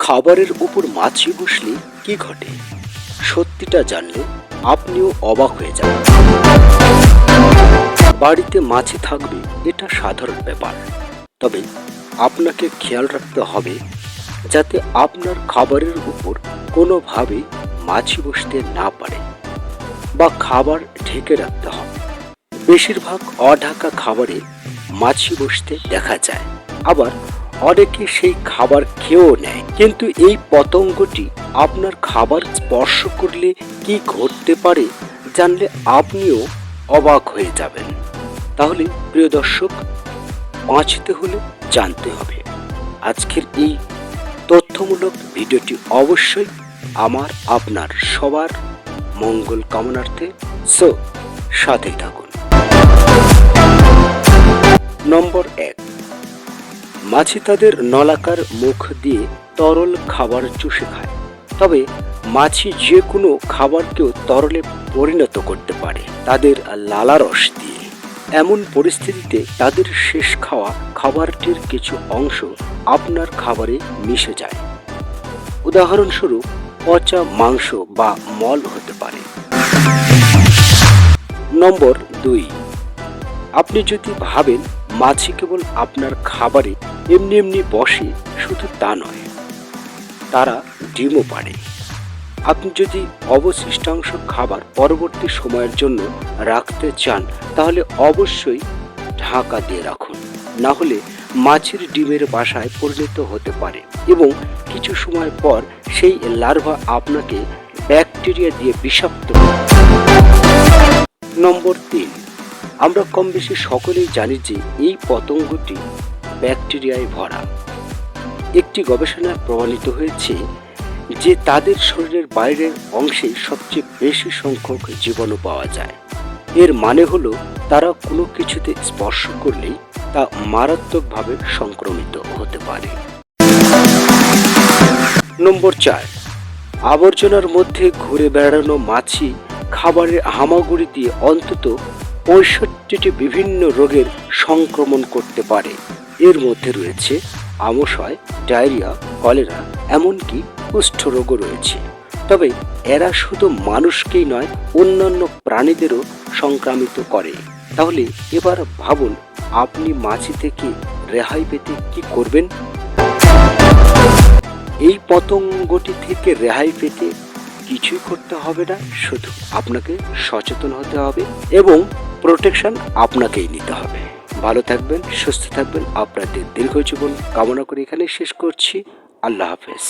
খাবারের উপর মাছি বসলে কি ঘটে? সত্যিটা জানলে আপনিও অবাক হয়ে যাবেন। বাড়িতে মাছি থাকবে এটা সাধারণ ব্যাপার, তবে আপনাকে খেয়াল রাখতে হবে যাতে আপনার খাবারের উপর কোনোভাবে মাছি বসতে না পারে বা খাবার ঢেকে রাখতে হবে। বেশিরভাগ অঢাকা খাবারে মাছি বসতে দেখা যায়, আবার অনেকে সেই খাবার খেয়েও নেয়। কিন্তু এই পতঙ্গটি আপনার খাবার স্পর্শ করলে কি ঘটতে পারে জানলে আপনিও অবাক হয়ে যাবেন। তাহলে প্রিয় দর্শক, বাঁচতে হলে জানতে হবে। আজকের এই তথ্যমূলক ভিডিওটি অবশ্যই আমার আপনার সবার মঙ্গল কামনার্থে, সাথেই থাকুন। নম্বর 1, মাছি তাদের নলাকার মুখ দিয়ে তরল খাবার চুষে খায়। তবে মাছি যে কোনো খাবারকেও তরলে পরিণত করতে পারে তাদের লালারস দিয়ে। এমন পরিস্থিতিতে তাদের শেষ খাওয়া খাবারটির কিছু অংশ আপনার খাবারে মিশে যায়। উদাহরণস্বরূপ পচা মাংস বা মল হতে পারে। নম্বর 2, আপনি যদি ভাবেন মাছি কেবল আপনার খাবারে এমনি এমনি বসে, শুধু তা নয়, তারা ডিমও পাড়ে। আপনি যদি অবশিষ্টাংশ খাবার পরবর্তী সময়ের জন্য রাখতে চান তাহলে অবশ্যই ঢাকা দিয়ে রাখুন, না হলে মাছির ডিমের বাসায় পরিণত হতে পারে এবং কিছু সময় পর সেই লার্ভা আপনাকে ব্যাকটেরিয়া দিয়ে বিষাক্ত করে। নম্বর 3, আমরা কম বেশি সকলেই জানি যে এই পতঙ্গটি ব্যাকটেরিয়ায় ভরা। একটি গবেষণায় প্রমাণিত হয়েছে যে তাদের শরীরের বাইরের অংশে সবচেয়ে বেশি সংখ্যক জীবাণু পাওয়া যায়। এর মানে হলো তারা কোনো কিছুতে স্পর্শ করলেই তা মারাত্মকভাবে সংক্রমিত হতে পারে। নম্বর 4, আবর্জনার মধ্যে ঘুরে বেড়ানো মাছি খাবারের হামাগুড়ি দিয়ে অন্তত 65টি বিভিন্ন রোগের সংক্রমণ করতে পারে। এর মধ্যে রয়েছে আমাশয়, ডায়রিয়া, কলেরা, এমনকি কুষ্ঠরোগও রয়েছে। তবে এরা শুধু মানুষকেই নয়, অন্যান্য প্রাণীদেরও সংক্রামিত করে। তাহলে এবার ভাবুন, আপনি মাছি থেকে রেহাই পেতে কি করবেন? এই পতঙ্গটি থেকে রেহাই পেতে কিছুই করতে হবে না, শুধু আপনাকে সচেতন হতে হবে এবং প্রোটেকশন আপনাকেই নিতে হবে। ভালো থাকবেন, সুস্থ থাকবেন, আপনাদের দীর্ঘ জীবন কামনা করে এখানে শেষ করছি। আল্লাহ হাফেজ।